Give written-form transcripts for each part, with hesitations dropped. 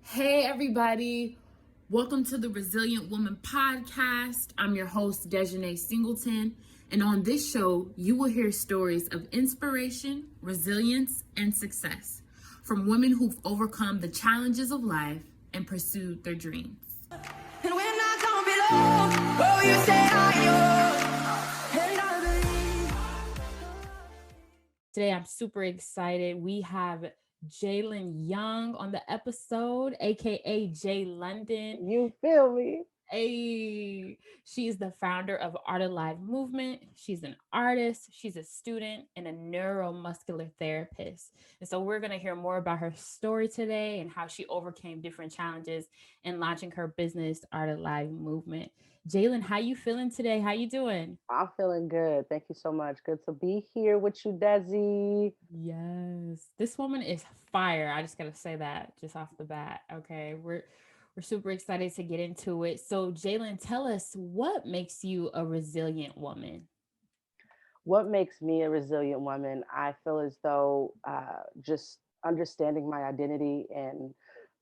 Hey, everybody. Welcome to the Resilient Woman podcast. I'm your host, Dejanay Singleton. And on this show, you will hear stories of inspiration, resilience, and success from women who've overcome the challenges of life and pursued their dreams. And when I don't belong, oh, you say I Today, I'm super excited. We have Jaylon Young on the episode, aka Jay London. You feel me? Hey, she's the founder of Art Alive Movement. She's an artist, she's a student, and a neuromuscular therapist. And so we're going to hear more about her story today and how she overcame different challenges in launching her business, Art Alive Movement. Jaylon, how you feeling today? How you doing? I'm feeling good. Thank you so much. Good to be here with you, Desi. Yes, this woman is fire. I just got to say that just off the bat. Okay, we're super excited to get into it. So, Jaylon, tell us what makes you a resilient woman. What makes me a resilient woman? I feel as though just understanding my identity and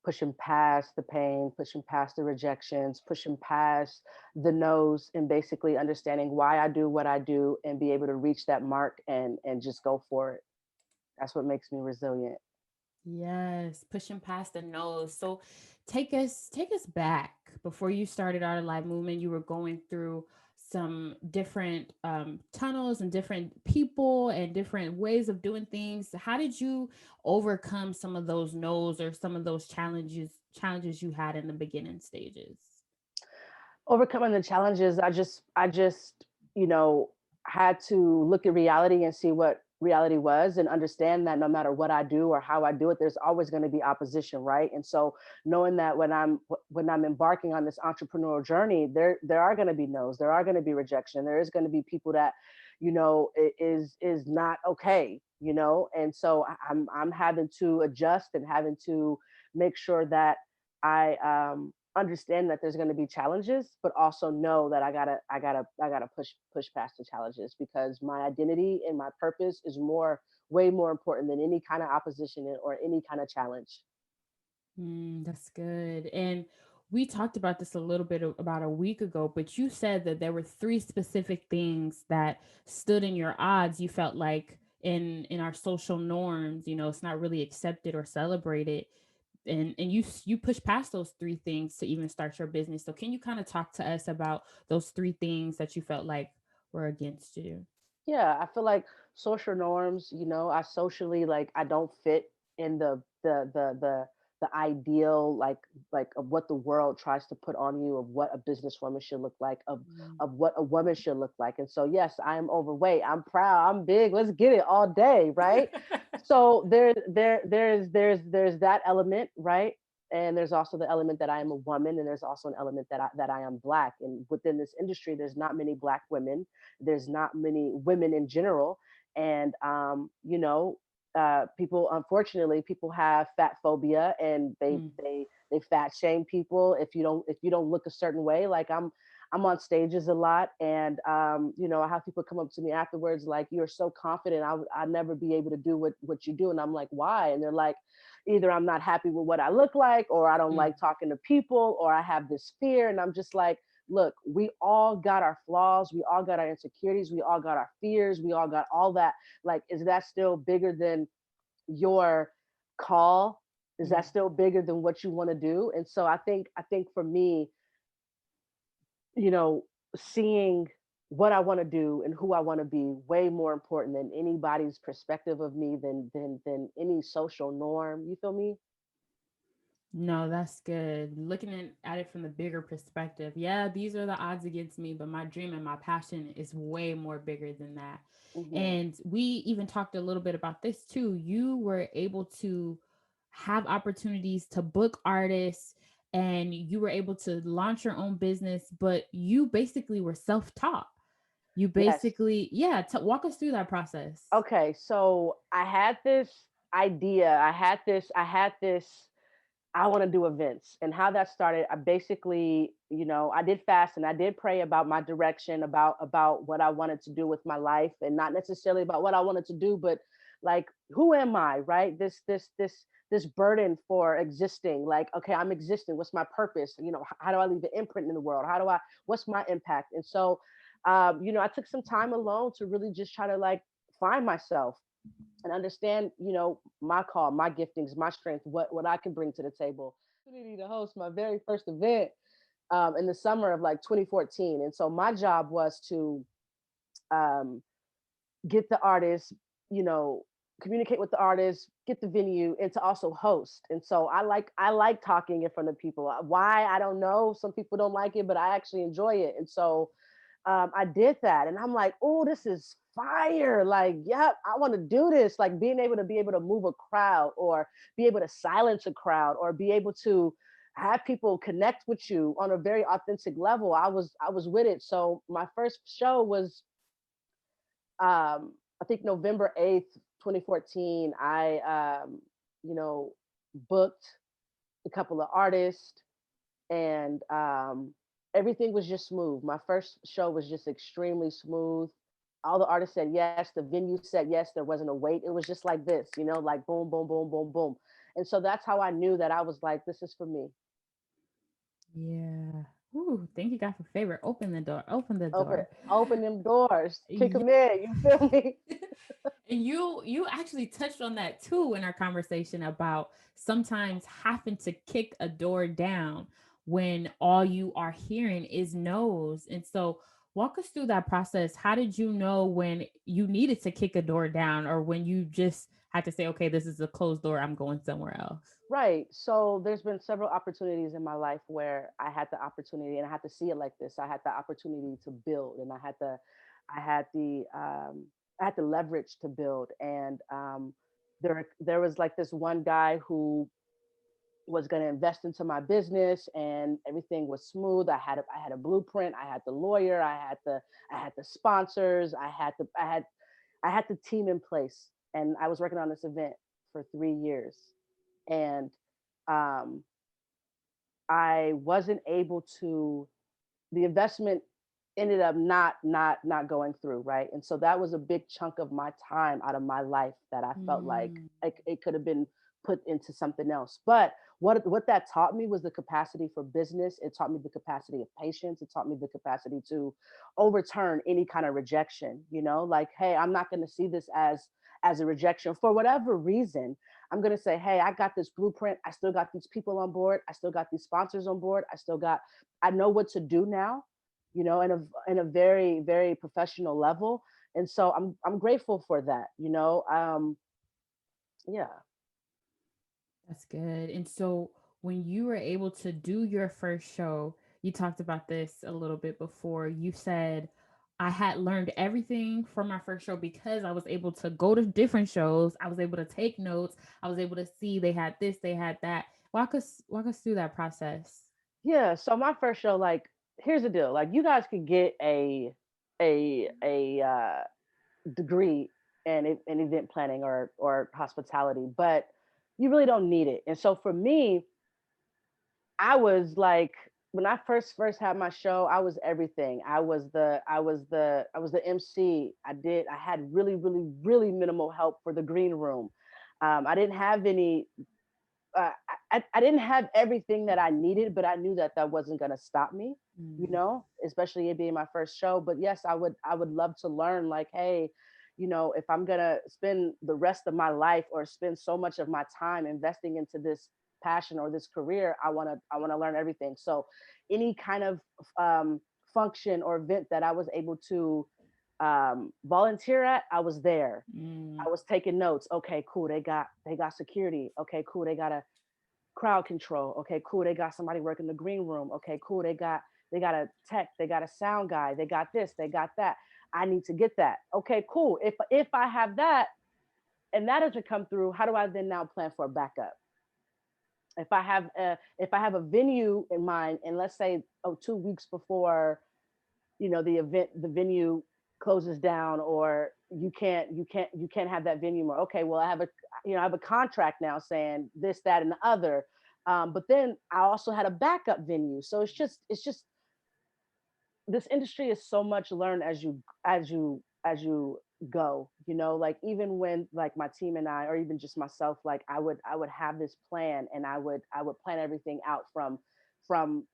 pushing past the pain, pushing past the rejections, pushing past the no's, and basically understanding why I do what I do and be able to reach that mark and just go for it. That's what makes me resilient. Yes, pushing past the nose. So take us back before you started Art of Life Movement. You were going through some different tunnels and different people and different ways of doing things. How did you overcome some of those no's or some of those challenges you had in the beginning stages? Overcoming the challenges, I just you know had to look at reality and see what reality was and understand that no matter what I do or how I do it, there's always going to be opposition, right? And so knowing that when I'm embarking on this entrepreneurial journey, there are going to be no's, there are going to be rejection, there is going to be people that is not okay, and so I'm having to adjust and having to make sure that I understand that there's going to be challenges, but also know that I gotta push past the challenges because my identity and my purpose is way more important than any kind of opposition or any kind of challenge. That's good. And we talked about this a little bit about a week ago, but you said that there were three specific things that stood in your odds. You felt like in our social norms, it's not really accepted or celebrated. And you push past those three things to even start your business. So can you kind of talk to us about those three things that you felt like were against you? Yeah, I feel like social norms, I socially, like, I don't fit in the ideal, like of what the world tries to put on you, of what a businesswoman should look like, of what a woman should look like. And so yes, I am overweight, I'm proud, I'm big, let's get it all day, right? So there's that element, right? And there's also the element that I am a woman, and there's also an element that I am black. And within this industry, there's not many black women, there's not many women in general. And people, unfortunately, people have fat phobia, and they Mm, they they fat shame people if you don't look a certain way. Like, I'm on stages a lot, and I have people come up to me afterwards like, "You're so confident, I'd never be able to do what you do." And I'm like, "Why?" And they're like, either I'm not happy with what I look like, or I don't mm, like talking to people, or I have this fear. And I'm just like, look, we all got our flaws, we all got our insecurities, we all got our fears, we all got all that. Like, is that still bigger than your call? Is mm. that still bigger than what you want to do? And so I think for me, you know, seeing what I want to do and who I want to be way more important than anybody's perspective of me, than any social norm. You feel me? No, that's good. Looking at it from the bigger perspective. Yeah, these are the odds against me, but my dream and my passion is way more bigger than that. Hmm. And we even talked a little bit about this too. You were able to have opportunities to book artists and you were able to launch your own business, but you basically were self taught. You Yes. basically, yeah, walk us through that process. Okay, so I had this idea. I had this. I want to do events, and how that started. I basically, I did fast and I did pray about my direction, about what I wanted to do with my life, and not necessarily about what I wanted to do, but like, who am I, right? This this burden for existing. Like, okay, I'm existing. What's my purpose? How do I leave an imprint in the world? What's my impact? And so, I took some time alone to really just try to like find myself and understand, my call, my giftings, my strength, what I can bring to the table. Opportunity to host my very first event in the summer of like 2014, and so my job was to um, get the artists, you know, communicate with the artists, get the venue, and to also host. And so I like talking in front of people. Why, I don't know. Some people don't like it, but I actually enjoy it. And so I did that, and I'm like, oh, this is fire! Like, yep, I want to do this. Like be able to move a crowd, or be able to silence a crowd, or be able to have people connect with you on a very authentic level. I was with it. So my first show was I think November 8th, 2014. I you know booked a couple of artists, and everything was just smooth. My first show was just extremely smooth. All the artists said yes, the venue said yes. There wasn't a wait. It was just like this, like boom, boom, boom, boom, boom. And so that's how I knew that I was like, this is for me. Yeah. Ooh, thank you God for favor. Open the door. Open the Open, door. open them doors, kick Yeah. them in. You feel me? And you actually touched on that too in our conversation about sometimes having to kick a door down when all you are hearing is no's. And so walk us through that process. How did you know when you needed to kick a door down, or when you just had to say, okay, this is a closed door, I'm going somewhere else? Right. So there's been several opportunities in my life where I had the opportunity, and I had to see it like this. I had the opportunity to build, and I had the, I had the leverage to build. And there was like this one guy who was going to invest into my business, and everything was smooth. I had a blueprint. I had the lawyer. I had the sponsors. I had the team in place, and I was working on this event for 3 years. And um, I wasn't able to. The investment ended up not going through, right? And so that was a big chunk of my time out of my life that I felt Mm, like it could have been put into something else. But what that taught me was the capacity for business. It taught me the capacity of patience. It taught me the capacity to overturn any kind of rejection. Like, hey, I'm not going to see this as a rejection for whatever reason. I'm going to say, hey, I got this blueprint. I still got these people on board. I still got these sponsors on board. I know what to do now, in a very, very professional level. And so I'm grateful for that. Yeah. that's good. And so when you were able to do your first show, you talked about this a little bit before. You said, I had learned everything from my first show because I was able to go to different shows. I was able to take notes. I was able to see they had this, they had that. Walk us through that process. Yeah. So my first show, like, here's the deal. Like, you guys could get a degree in event planning or hospitality, but you really don't need it. And so for me, I was like, when I first had my show, I was everything. I was the MC. I had really, really, really minimal help for the green room. I didn't have any. I didn't have everything that I needed, but I knew that that wasn't going to stop me. Mm, Especially it being my first show. But yes, I would love to learn. Like, hey, if I'm gonna spend the rest of my life or spend so much of my time investing into this passion or this career, I want to learn everything. So any kind of um, function or event that I was able to volunteer at, I was there. mm, I was taking notes. Okay, cool. They got security. Okay, cool. They got a crowd control. Okay, cool. They got somebody working the green room. Okay, cool. They got a tech. They got a sound guy. They got this. They got that. I need to get that. Okay, cool. If I have that and that doesn't come through, how do I then now plan for a backup? If I have a venue in mind, and let's say 2 weeks before the event, the venue closes down, or you can't have that venue more. Okay, well, I have a contract now saying this, that, and the other. But then I also had a backup venue. So it's just this industry is so much learn as you as you go, like even when like my team and I, or even just myself, like I would have this plan, and I would plan everything out from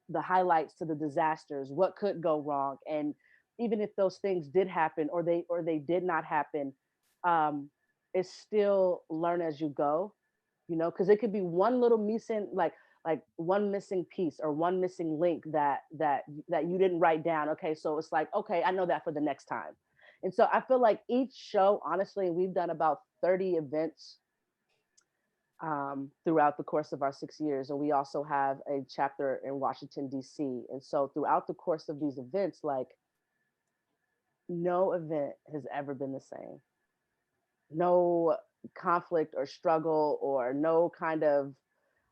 the highlights to the disasters, what could go wrong. And even if those things did happen, or they did not happen, um it's still learn as you go, because it could be one little missing, like one missing piece or one missing link that you didn't write down. Okay, so it's like, okay, I know that for the next time. And so I feel like each show, honestly, we've done about 30 events throughout the course of our 6 years, and we also have a chapter in Washington D.C. And so throughout the course of these events, like, no event has ever been the same. No conflict or struggle, or no kind of,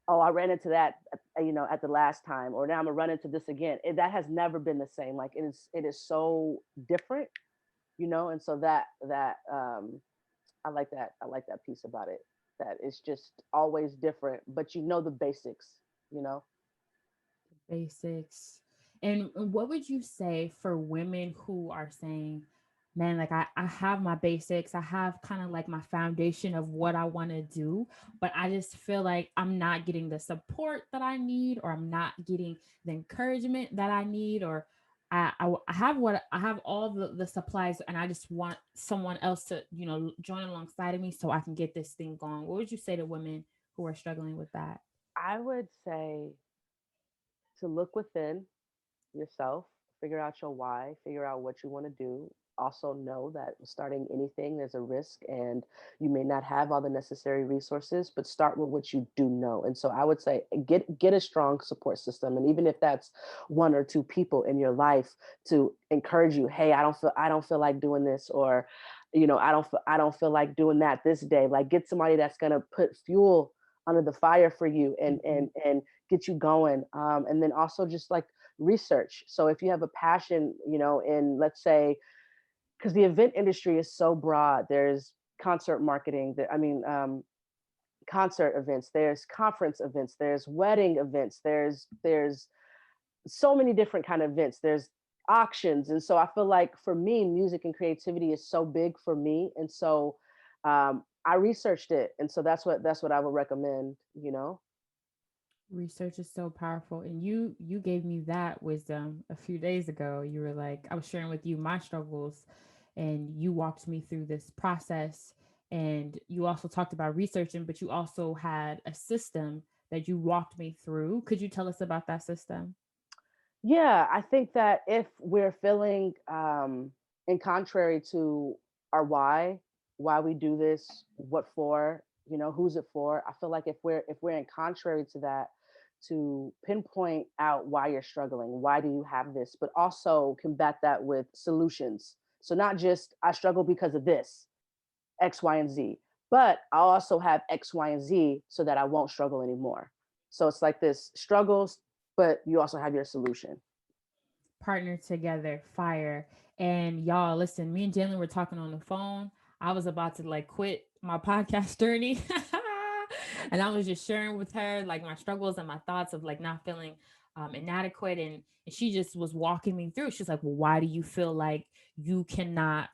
oh, I ran into that, at the last time, or now I'm gonna run into this again. That has never been the same. Like, it is so different, and so that I like that piece about it. That it's just always different, but the basics, you know. Basics. And what would you say for women who are saying, man, like I have my basics, I have kind of like my foundation of what I want to do, but I just feel like I'm not getting the support that I need, or I'm not getting the encouragement that I need, or I have what I have, all the supplies, and I just want someone else to, join alongside of me so I can get this thing going. What would you say to women who are struggling with that? I would say to look within yourself, figure out your why, figure out what you want to do. Also, know that starting anything, there's a risk, and you may not have all the necessary resources, but start with what you do know. And so I would say get a strong support system. And even if that's one or two people in your life to encourage you, hey, I don't feel like doing this, or I don't feel like doing that this day. Like, get somebody that's gonna put fuel under the fire for you, and Mhm. and get you going. And then also just like research. So if you have a passion, in, let's say, because the event industry is so broad, there's concert marketing, concert events, there's conference events, there's wedding events, there's so many different kind of events, there's auctions. And so I feel like for me, music and creativity is so big for me. And so I researched it, and so that's what I would recommend. Research is so powerful, and you gave me that wisdom a few days ago. You were like, I was sharing with you my struggles, and you walked me through this process. And you also talked about researching, but you also had a system that you walked me through. Could you tell us about that system? Yeah, I think that if we're feeling in contrary to our why we do this, what for, who's it for? I feel like if we're in contrary to that, to pinpoint out why you're struggling, why do you have this, but also combat that with solutions. So not just I struggle because of this, X, Y, and Z, but I also have X, Y, and Z so that I won't struggle anymore. So it's like this struggles, but you also have your solution. Partner together, fire. And y'all, listen, me and Jaylon were talking on the phone. I was about to like quit my podcast journey. And I was just sharing with her like my struggles and my thoughts of like not feeling inadequate. And she just was walking me through. She's like, well, why do you feel like you cannot,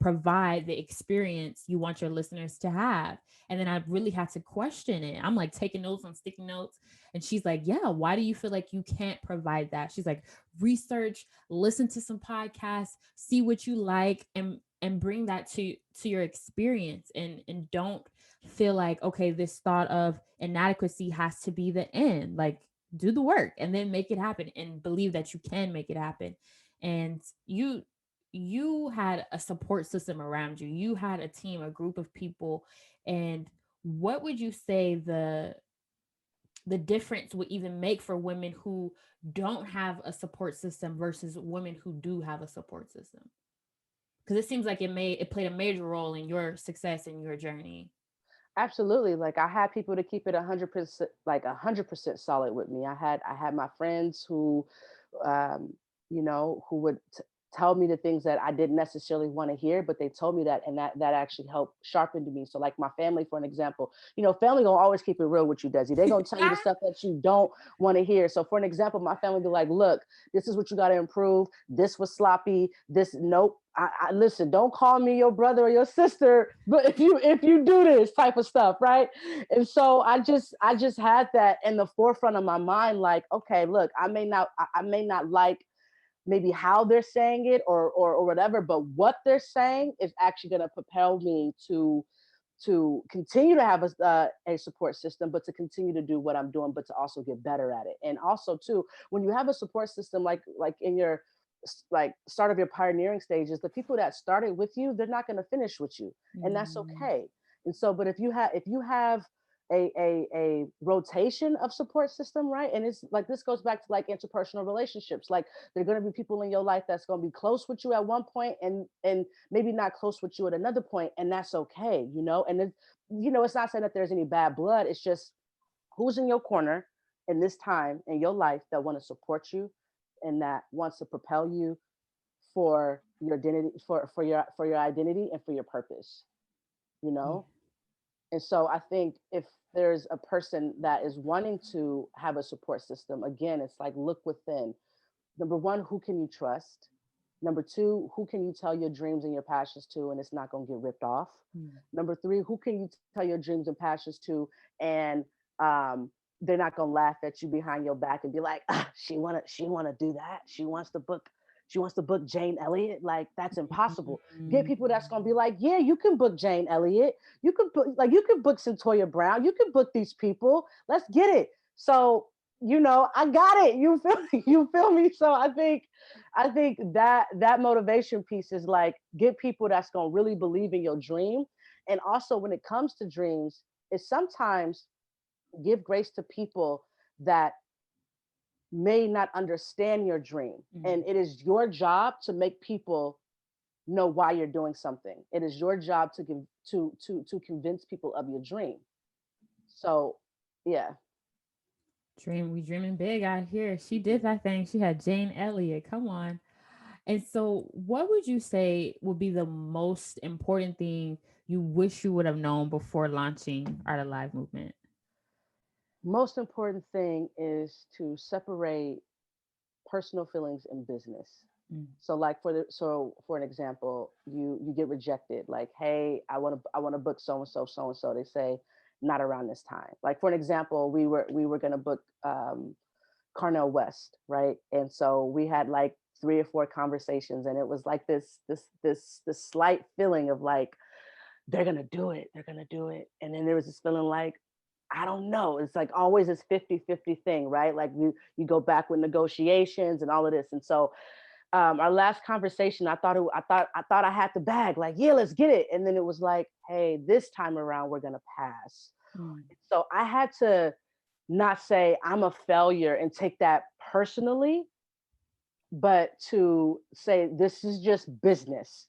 provide the experience you want your listeners to have? And then I really had to question it. I'm like taking notes on sticky notes. And she's like, yeah, why do you feel like you can't provide that? She's like, research, listen to some podcasts, see what you like, and bring that to your experience, and don't feel like, okay, this thought of inadequacy has to be the end. Like, do the work and then make it happen, and believe that you can make it happen. And you had a support system around you. You had a team, a group of people. And what would you say the difference would even make for women who don't have a support system versus women who do have a support system? Because it seems like it played a major role in your success and your journey. Absolutely. Like, I had people to keep it 100%, like 100% solid with me. I had my friends who, who would tell me the things that I didn't necessarily want to hear, but they told me that, and that actually helped sharpen to me. So like my family, for an example, family gonna always keep it real with you, Desi. They gonna tell you the stuff that you don't want to hear. So for an example, my family be like, look, this is what you got to improve. This was sloppy. This nope. I listen. Don't call me your brother or your sister, but if you do this type of stuff, right? And so I just had that in the forefront of my mind, like, okay, look, I may not like maybe how they're saying it or whatever, but what they're saying is actually going to propel me to continue to have a support system, but to continue to do what I'm doing, but to also get better at it. And also too, when you have a support system, like in your like start of your pioneering stages, the people that started with you, they're not going to finish with you, and that's Mm. okay. And so, but if you have a rotation of support system, right? And it's like this goes back to like interpersonal relationships. Like there are going to be people in your life that's going to be close with you at one point, and maybe not close with you at another point, and that's okay, And it's not saying that there's any bad blood. It's just who's in your corner in this time in your life that want to support you and that wants to propel you for your identity, for your identity and for your purpose, you Yeah. know? And so I think if there's a person that is wanting to have a support system, again, it's like look within. Number one, who can you trust? Number two, who can you tell your dreams and your passions to and it's not going to get ripped off? Mm. Number three, who can you tell your dreams and passions to and they're not going to laugh at you behind your back and be like, she wanna do that. She wants to book Jane Elliott. Like that's impossible. Get Mm. people that's gonna be like, yeah, you can book Jane Elliott. You can book Centoya Brown. You can book these people. Let's get it. So I got it. You feel me? You feel me? So I think that motivation piece is like get people that's gonna really believe in your dream. And also when it comes to dreams, is sometimes give grace to people that may not understand your dream. Mm. And it is your job to make people know why you're doing something. It is your job to convince people of your dream. So yeah. We dreaming big out here. She did that thing. She had Jane Elliott. Come on. And so, what would you say would be the most important thing you wish you would have known before launching Art Alive movement? Most important thing is to separate personal feelings and business. Mm. So for an example, you get rejected. Like, hey, I want to book so and so. They say not around this time. Like for an example, we were gonna book Carnell West, right? And so we had like 3 or 4 conversations, and it was like this slight feeling of like they're gonna do it, and then there was this feeling like I don't know. It's like always this 50-50 thing, right? Like you go back with negotiations and all of this. And so our last conversation, I thought I had the bag, like, yeah, let's get it. And then it was like, hey, this time around we're gonna pass. Mm. So I had to not say I'm a failure and take that personally, but to say this is just business.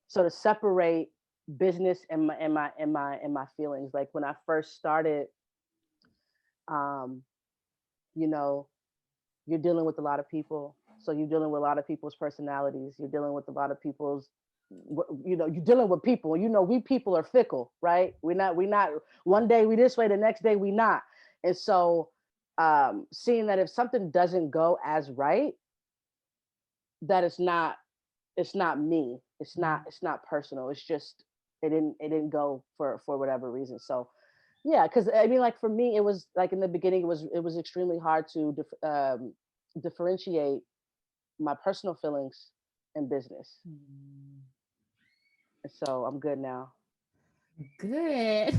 So to separate business and my feelings. Like when I first started, um, you know, you're dealing with a lot of people. So you're dealing with a lot of people's personalities. You're dealing with a lot of people's, you're dealing with people. We people are fickle, right? We're not, one day we this way, the next day we not. And so seeing that if something doesn't go as right, that it's not me. It's not, Mm. it's not personal. It's just, it didn't go for whatever reason. So yeah, because I mean, like for me, it was like in the beginning, it was extremely hard to differentiate my personal feelings and business. Mm. And so I'm good now. Good.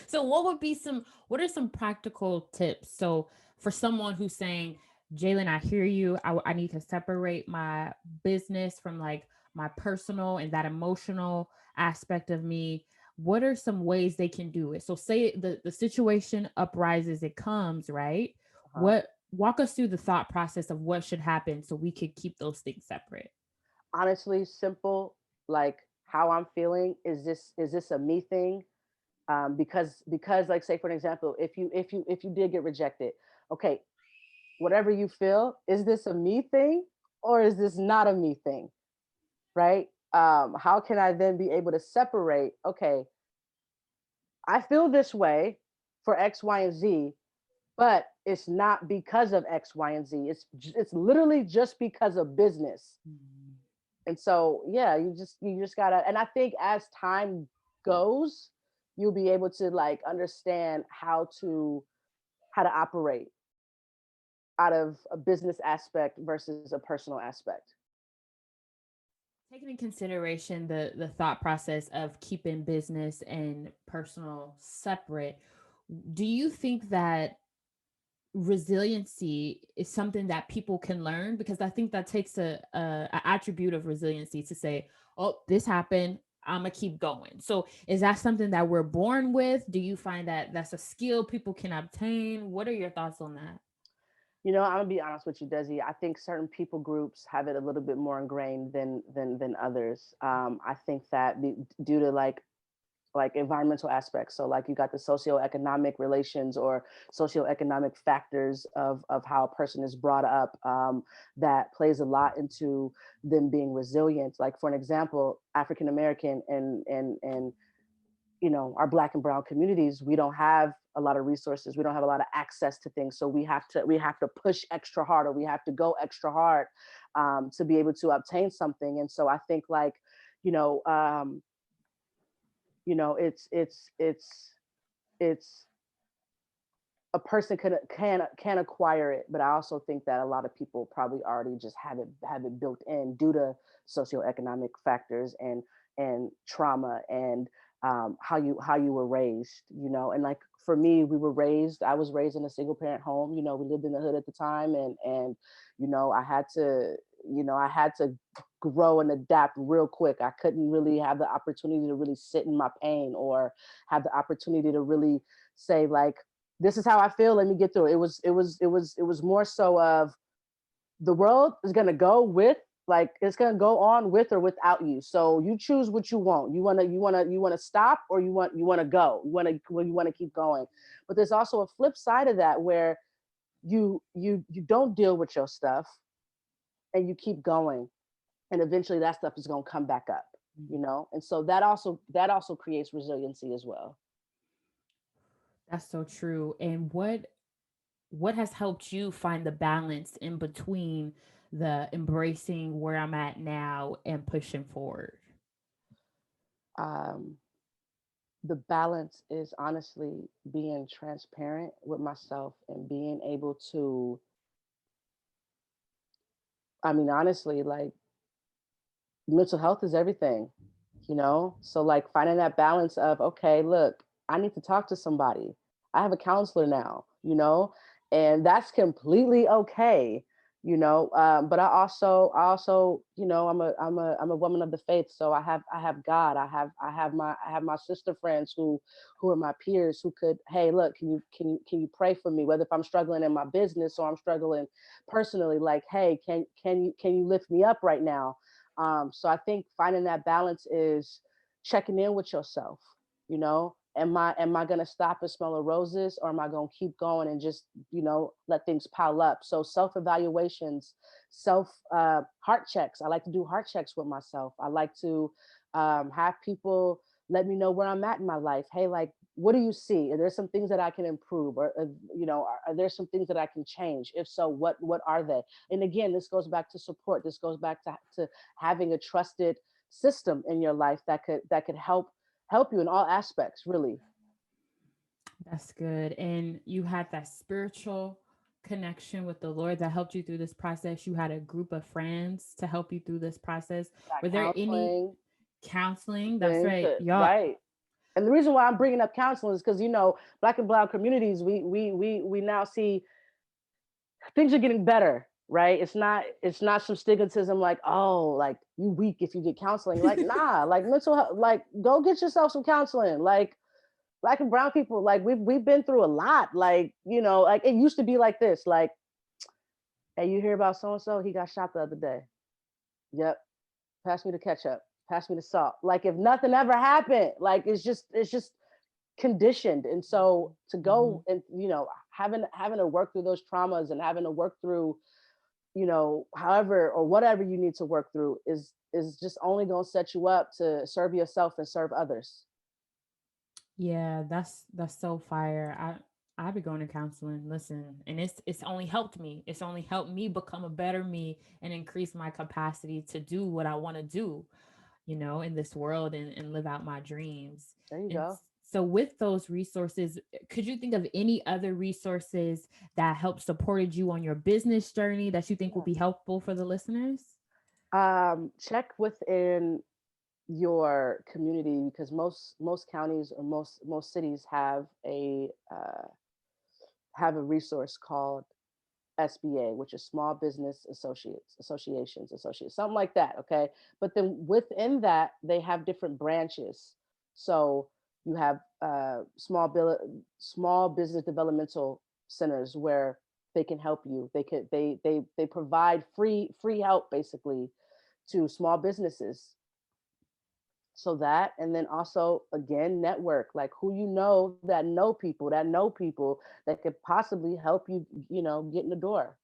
So what are some practical tips? So for someone who's saying, Jaylon, I hear you. I need to separate my business from like my personal and that emotional aspect of me. What are some ways they can do it? So say the situation uprises, it comes, right? Uh-huh. What walk us through the thought process of what should happen so we could keep those things separate. Honestly, simple. Like how I'm feeling. Is this a me thing? Because like say for an example, if you did get rejected, okay, whatever you feel, is this a me thing or is this not a me thing, right? How can I then be able to separate, okay, I feel this way for X, Y, and Z, but it's not because of X, Y, and Z. It's literally just because of business. Mhm. And so, yeah, you just gotta. And I think as time goes, you'll be able to like understand how to operate out of a business aspect versus a personal aspect. Taking in consideration the thought process of keeping business and personal separate, do you think that resiliency is something that people can learn? Because I think that takes a attribute of resiliency to say, oh, this happened, I'm gonna keep going. So is that something that we're born with? Do you find that that's a skill people can obtain? What are your thoughts on that? I'm gonna be honest with you, Desi. I think certain people groups have it a little bit more ingrained than others. I think that due to like environmental aspects. So like you got the socioeconomic relations or socioeconomic factors of how a person is brought up, that plays a lot into them being resilient. Like for an example, African American and our Black and brown communities, we don't have a lot of resources, we don't have a lot of access to things, so we have to push extra hard, or we have to go extra hard, to be able to obtain something. And so I think like you know um, it's a person can acquire it, but I also think that a lot of people probably already just have it built in due to socioeconomic factors and trauma, and how you were raised, and like for me, I was raised in a single parent home. We lived in the hood at the time, and I had to grow and adapt real quick. I couldn't really have the opportunity to really sit in my pain, or have the opportunity to really say like, this is how I feel, let me get through it. It was more so of, the world is going to go with, like, it's going to go on with or without you, so you choose what you want. You want to stop, or you want to go, you want to keep going. But there's also a flip side of that, where you don't deal with your stuff, and you keep going, and eventually that stuff is going to come back up. And so that also creates resiliency as well. That's so true. And what has helped you find the balance in between the embracing where I'm at now and pushing forward? um the balance is honestly being transparent with myself, and being able to, I mean, honestly, like, mental health is everything. So like finding that balance of, okay, look, I need to talk to somebody. I have a counselor now, and that's completely okay. But I also, I'm a woman of the faith, so I have God. I have my sister friends who are my peers, who could, hey, look, can you pray for me, whether if I'm struggling in my business or I'm struggling personally, like, hey, can you lift me up right now? So I think finding that balance is checking in with yourself. Am I gonna stop and smell the roses, or am I gonna keep going and just let things pile up? So self evaluations, self heart checks. I like to do heart checks with myself. I like to have people let me know where I'm at in my life. Hey, like, what do you see? Are there some things that I can improve, or are there some things that I can change? If so, what are they? And again, this goes back to support. This goes back to having a trusted system in your life that could help you in all aspects, really. That's good. And you had that spiritual connection with the Lord that helped you through this process. You had a group of friends to help you through this process. Got Were there any counseling, counseling? That's things right. that, Y'all, right. And the reason why I'm bringing up counseling is because Black and brown communities, we now see things are getting better, right? It's not some stigmatism like, oh, like, you weak if you get counseling. Like, nah, like, mental health, like, go get yourself some counseling. Like, Black and brown people, like, we've been through a lot. Like, like, it used to be like this, like, hey, you hear about so and so? He got shot the other day. Yep. Pass me the ketchup. Pass me the salt. Like, if nothing ever happened, like, it's just conditioned. And so to mhm, go and having to work through those traumas, and having to work through however or whatever you need to work through is just only going to set you up to serve yourself and serve others. Yeah, that's so fire. I be going to counseling. Listen, and it's only helped me. It's only helped me become a better me and increase my capacity to do what I want to do, in this world, and live out my dreams. There you And go. so with those resources, could you think of any other resources that help supported you on your business journey that you think will Yeah. be helpful for the listeners? Check within your community because most counties or most cities have a resource called SBA, which is Small Business Associations, something like that. Okay. But then within that, they have different branches. So you have small business developmental centers where they can help you. They provide free help basically to small businesses. So that, and then also again, network, like who that know people that could possibly help you, get in the door.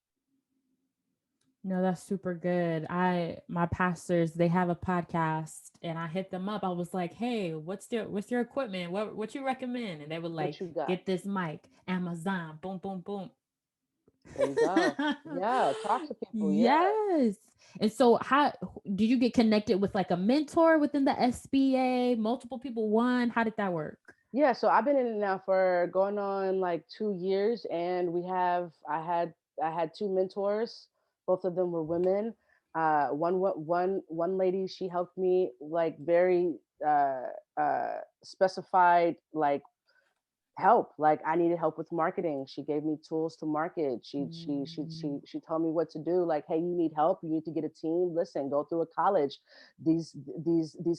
No, that's super good. My pastors, they have a podcast and I hit them up. I was like, "Hey, what's your equipment? What you recommend?" And they were What like, you got? "Get this mic, Amazon, boom boom boom." There you go. Yeah, talk to people. Yeah. Yes. And so how did you get connected with like a mentor within the SBA, multiple people, one? How did that work? Yeah, so I've been in it now for going on like 2 years, and I had two mentors. Both of them were women. One lady, she helped me like very uh, specified like help. Like I needed help with marketing. She gave me tools to market. Mm, She told me what to do. Like, hey, you need help. You need to get a team. Listen, go through a college. These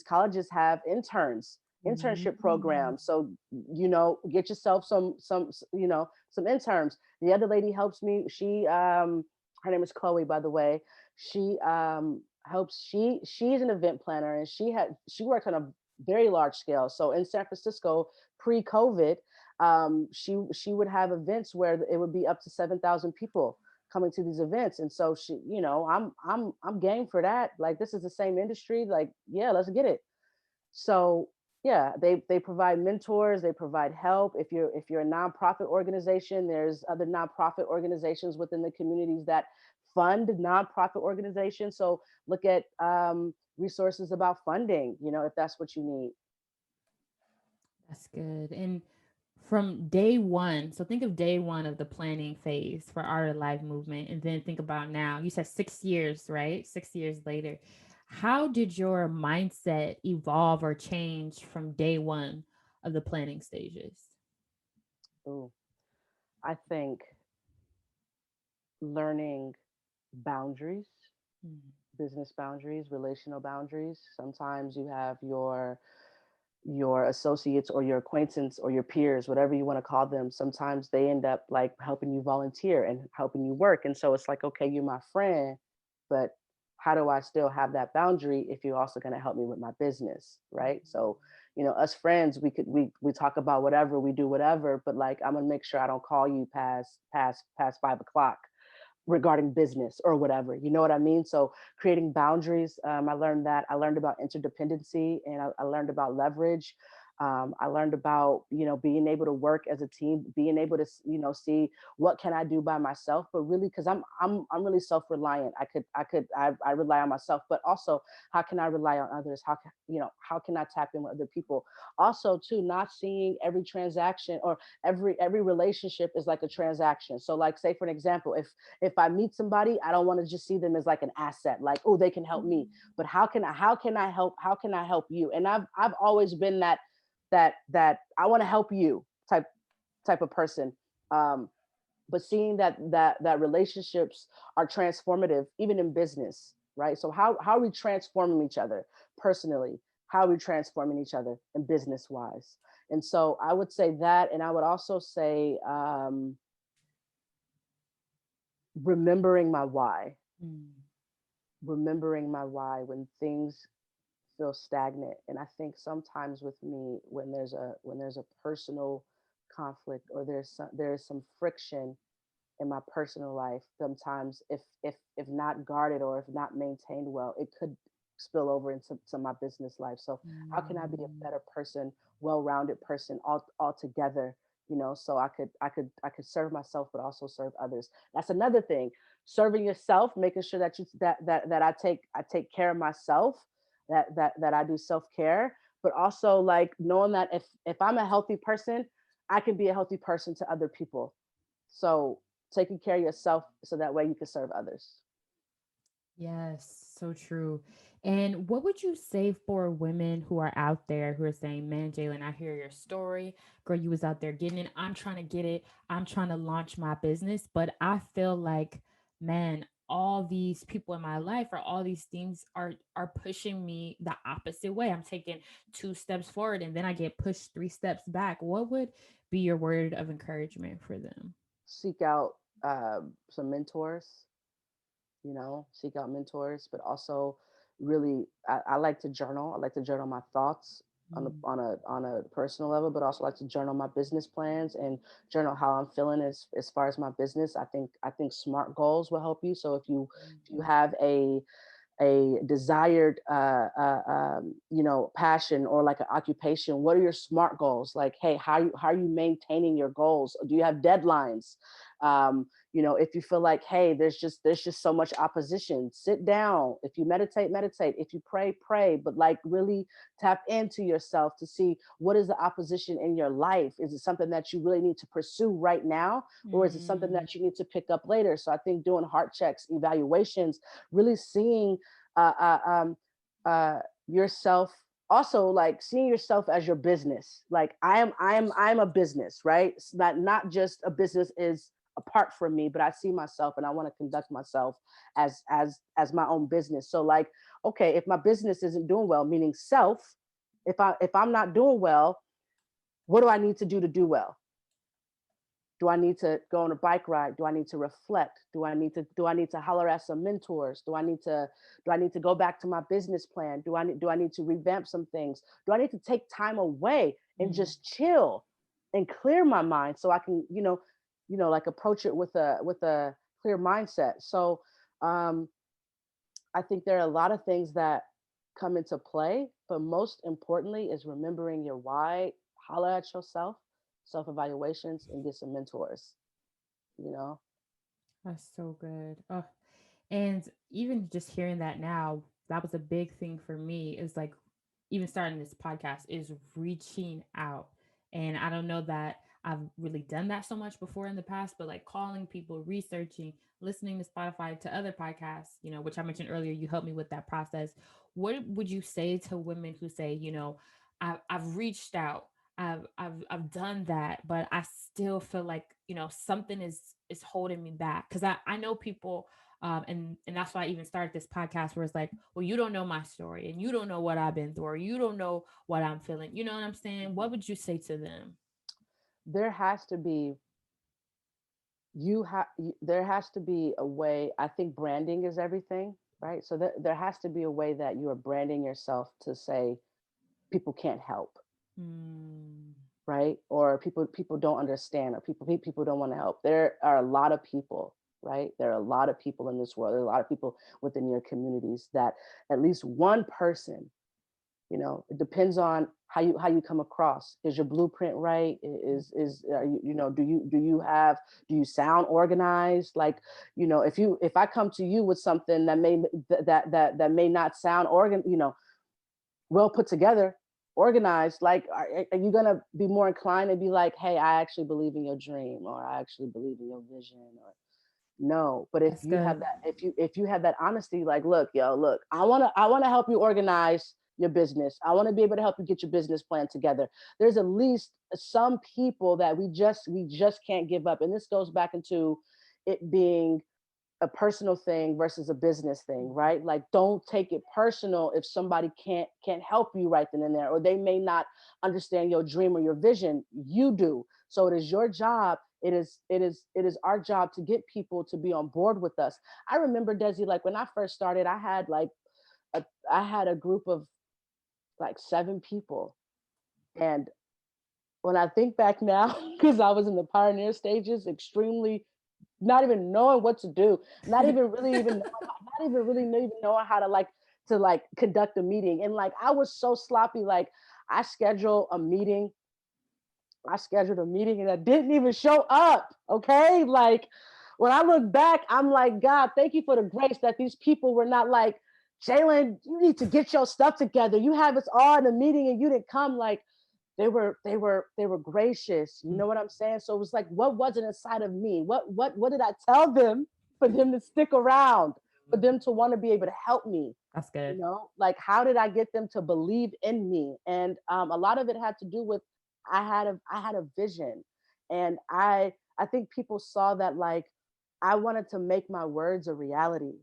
colleges have internship mm, programs. So get yourself some interns. The other lady helps me. Her name is Chloe, by the way. She helps. She's an event planner, and she worked on a very large scale. So in San Francisco pre-COVID, she would have events where it would be up to 7,000 people coming to these events. And so I'm game for that. Like this is the same industry. Like, yeah, let's get it. So yeah, they provide mentors, they provide help. If you're a nonprofit organization, there's other nonprofit organizations within the communities that fund nonprofit organizations. So look at resources about funding, if that's what you need. that's good. And from day one, so think of day one of the planning phase for Art of Life movement, and then think about now. You said 6 years, right? 6 years later. How did your mindset evolve or change from day one of the planning stages? Ooh, I think learning boundaries, Mm, business boundaries, relational boundaries. Sometimes you have your associates or your acquaintance or your peers, whatever you want to call them. Sometimes they end up like helping you volunteer and helping you work. And so it's like, okay, you're my friend, but how do I still have that boundary if you're also going to help me with my business, right? So, us friends, we talk about whatever, we do whatever, but like I'm gonna make sure I don't call you past 5 o'clock regarding business or whatever. You know what I mean? So creating boundaries. I learned about interdependency, and I learned about leverage. I learned about being able to work as a team, being able to see what can I do by myself, but really because I'm really self reliant. I rely on myself, but also how can I rely on others? How can I tap in with other people? Also, too, not seeing every transaction or every relationship is like a transaction. So, like, say for an example, if I meet somebody, I don't want to just see them as like an asset, like, oh, they can help me. But how can I help you? And I've always been that I want to help you type of person. Um, but seeing that relationships are transformative, even in business, right? So how are we transforming each other personally? How are we transforming each other in business wise? And so I would say that, and I would also say remembering my why mm, remembering my why when things feel stagnant. And I think sometimes with me, when there's a personal conflict or there's some friction, in my personal life, sometimes if not guarded or if not maintained well, it could spill over into my business life. So how can I be a Mm. better person, well-rounded person, all together, so I could serve myself but also serve others. That's another thing. Serving yourself, making sure that you that I take care of myself, that I do self-care, but also like knowing that if I'm a healthy person, I can be a healthy person to other people. So taking care of yourself so that way you can serve others. Yes, so true. And what would you say for women who are out there who are saying, man, Jaylon, I hear your story. Girl, you was out there getting it. I'm trying to get it. I'm trying to launch my business. But I feel like, man, all these people in my life or all these things are pushing me the opposite way. I'm taking 2 steps forward and then I get pushed 3 steps back. What would be your word of encouragement for them? Seek out some mentors, seek out mentors, but also really, I like to journal. I like to journal my thoughts Mm, on a personal level, but also like to journal my business plans and journal how I'm feeling as far as my business. I think SMART goals will help you. So if you have a desired passion or like an occupation, what are your SMART goals? Like, hey, how are you maintaining your goals? Do you have deadlines? If you feel like, hey, there's just so much opposition, sit down. If you meditate. If you pray, but like really tap into yourself to see what is the opposition in your life. Is it something that you really need to pursue right now, or is it something mm, that you need to pick up later? So I think doing heart checks, evaluations, really seeing uh, uh, um, yourself, also like seeing yourself as your business. Like I'm a business, right? It's not just a business is apart from me, but I see myself and I want to conduct myself as my own business. So like, okay, if my business isn't doing well, meaning self, if I'm not doing well, what do I need to do well? Do I need to go on a bike ride? Do I need to reflect? Do I need to holler at some mentors? Do I need to go back to my business plan? Do I need to revamp some things? Do I need to take time away and mm. just chill and clear my mind so I can, like approach it with a clear mindset. So um I think there are a lot of things that come into play, but most importantly is remembering your why, holler at yourself, self evaluations, and get some mentors, you know? That's so good. Oh, and even just hearing that now, that was a big thing for me. Is like even starting this podcast is reaching out. And I don't know that I've really done that so much before in the past, but like calling people, researching, listening to Spotify, to other podcasts, which I mentioned earlier, you helped me with that process. What would you say to women who say, I've reached out, I've done that, but I still feel like, something is holding me back? Because I know people, and that's why I even started this podcast where it's like, well, you don't know my story and you don't know what I've been through, or you don't know what I'm feeling. You know what I'm saying? What would you say to them? There has to be there has to be a way. I think branding is everything, right? So there has to be a way that you are branding yourself to say people can't help, Mm, right? Or people don't understand, or people don't want to help. There are a lot of people, right? There are a lot of people in this world. There are a lot of people within your communities that at least one person, it depends on how you come across. Is your blueprint right? Is are you, do you sound organized? Like, if I come to you with something that may not sound well put together, organized, like, are you gonna be more inclined to be like, hey, I actually believe in your dream, or I actually believe in your vision, or no? But if that's you have good. that, if you have that honesty, like, look, I want to help you organize your business. I want to be able to help you get your business plan together. There's at least some people that we just can't give up, and this goes back into it being a personal thing versus a business thing, right? Like, don't take it personal if somebody can't help you right then and there, or they may not understand your dream or your vision. You do. So it is your job. It is our job to get people to be on board with us. I remember, Desi, like when I first started, a I had a group of like 7 people. And when I think back now, because I was in the pioneer stages, extremely not even knowing what to do, not even really even not even really even knowing how to like conduct a meeting. And like I was so sloppy. Like I scheduled a meeting. I scheduled a meeting and I didn't even show up. Okay. Like when I look back, I'm like, God, thank you for the grace that these people were not like, Jaylon, you need to get your stuff together. You have us all in a meeting and you didn't come. Like they were gracious. You know what I'm saying? So it was like, what was it inside of me? What did I tell them for them to stick around, for them to want to be able to help me? That's good. Like how did I get them to believe in me? And a lot of it had to do with I had a vision, and I think people saw that like I wanted to make my words a reality.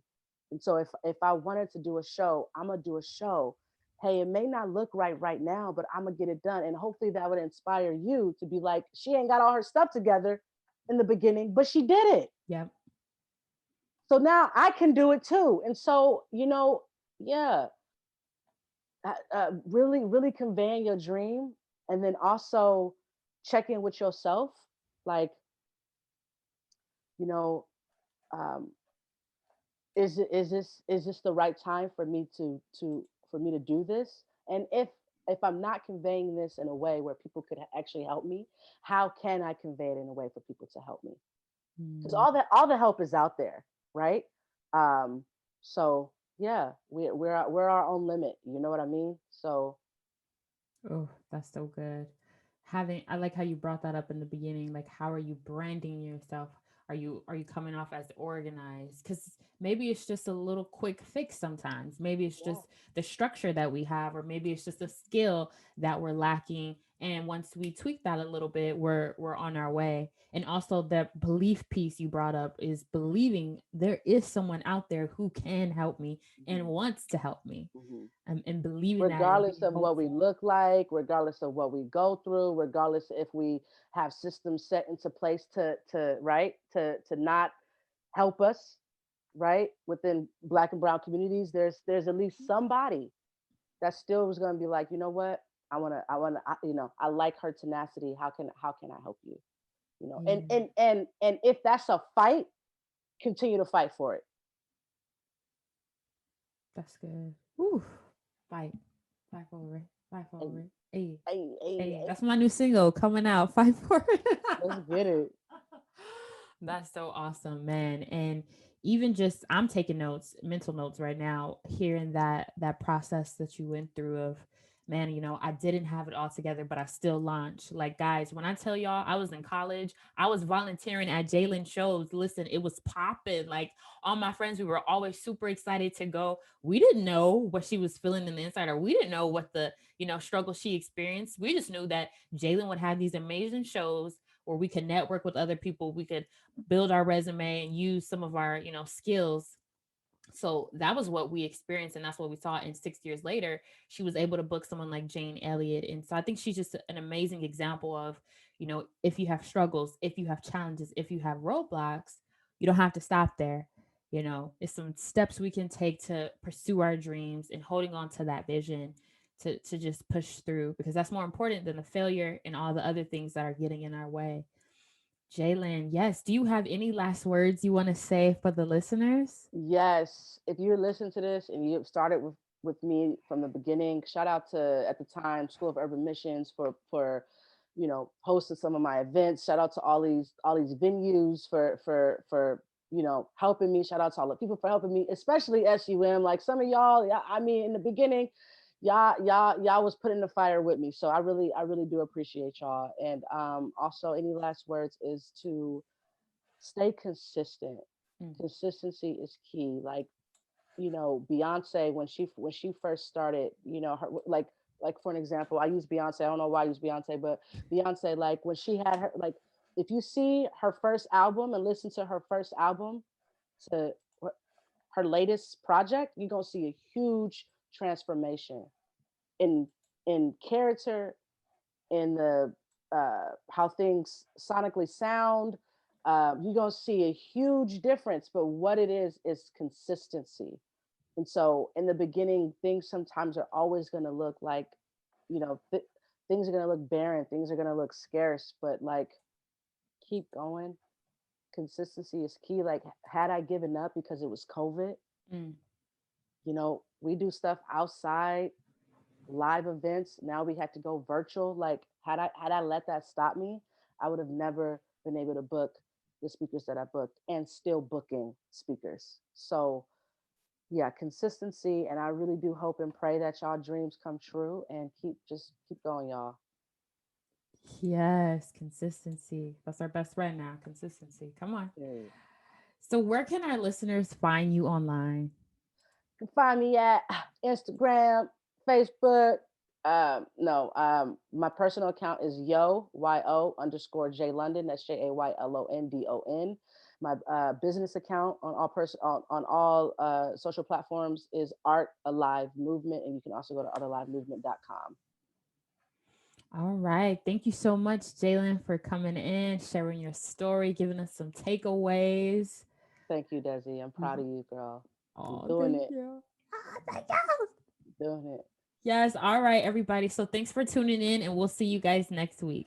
And so if I wanted to do a show, I'm gonna do a show. Hey, it may not look right now, but I'm gonna get it done, and hopefully that would inspire you to be like, she ain't got all her stuff together in the beginning, but she did it. Yep. So now I can do it too. And so yeah, really, really conveying your dream, and then also check in with yourself. Like, you know, um, is this the right time for me to do this? And if I'm not conveying this in a way where people could actually help me, how can I convey it in a way for people to help me? Because Mm. all the help is out there, right? Um, so yeah, we're our own limit. You know what I mean? So Oh, that's so good. Having, I like how you brought that up in the beginning. Like, how are you branding yourself? Are you coming off as organized? Because maybe it's just a little quick fix sometimes. Maybe it's yeah. just the structure that we have, or maybe it's just a skill that we're lacking. And once we tweak that a little bit, we're on our way. And also that belief piece you brought up is believing there is someone out there who can help me and Mhm, wants to help me, mhm. and believing that and Regardless being of what we hopeful. look like, regardless of what we go through, regardless if we have systems set into place to right to not help us, right, within Black and brown communities, there's at least somebody that still was going to be like, you know what, I like her tenacity. How can I help you? And Yeah, if that's a fight, continue to fight for it. that's good. Ooh, fight, fight for it, fight Hey, for it. Hey, hey, hey, hey, hey, that's my new single coming out. Fight for it. let's get it. That's so awesome, man. And even just, I'm taking notes, mental notes right now, hearing that process that you went through of, man, I didn't have it all together, but I still launched. Like, guys, when I tell y'all I was in college, I was volunteering at Jaylon shows. Listen, it was popping. Like, all my friends, we were always super excited to go. We didn't know what she was feeling in the inside, or we didn't know what the, struggle she experienced. We just knew that Jaylon would have these amazing shows where we could network with other people. We could build our resume and use some of our skills. So that was what we experienced, and that's what we saw. And 6 years later, she was able to book someone like Jane Elliott. And so I think she's just an amazing example of, if you have struggles, if you have challenges, if you have roadblocks, you don't have to stop there. It's some steps we can take to pursue our dreams and holding on to that vision, to just push through, because that's more important than the failure and all the other things that are getting in our way. Jaylon, yes. Do you have any last words you want to say for the listeners? Yes, if you're listening to this and you started with me from the beginning, shout out to at the time School of Urban Missions for hosting some of my events. Shout out to all these venues for helping me. Shout out to all the people for helping me, especially SUM. Like some of y'all, yeah, I mean, in the beginning, y'all was putting the fire with me. So I really do appreciate y'all. And also, any last words is to stay consistent. Mm. Consistency is key. Like, Beyonce, when she first started, her, like for an example, I use Beyonce. I don't know why I use Beyonce, but Beyonce, like when she had her, like if you see her first album and listen to her first album to her latest project, you're gonna see a huge transformation in character, in the how things sonically sound. You're gonna see a huge difference. But what it is consistency. And so in the beginning, things sometimes are always gonna look like, things are gonna look barren, things are gonna look scarce. But like, keep going, consistency is key. Like, had I given up because it was COVID, Mm. we do stuff outside, live events. Now we had to go virtual. Like, had I let that stop me, I would have never been able to book the speakers that I booked, and still booking speakers. So yeah, consistency. And I really do hope and pray that y'all dreams come true, and keep going, y'all. Yes, consistency. That's our best friend now. Consistency. Come on. Period. So, where can our listeners find you online? You can find me at Instagram, Facebook. No, my personal account is yo underscore J London. That's JAYLONDON. My business account on all social platforms is Art Alive Movement, and you can also go to artalivemovement.com. All right. Thank you so much, Jaylon, for coming in, sharing your story, giving us some takeaways. Thank you, Desi. I'm proud Mhm. of you, girl. You're Oh, doing thank it. you. Thank you. Doing it. Yes. All right, everybody. So, thanks for tuning in, and we'll see you guys next week.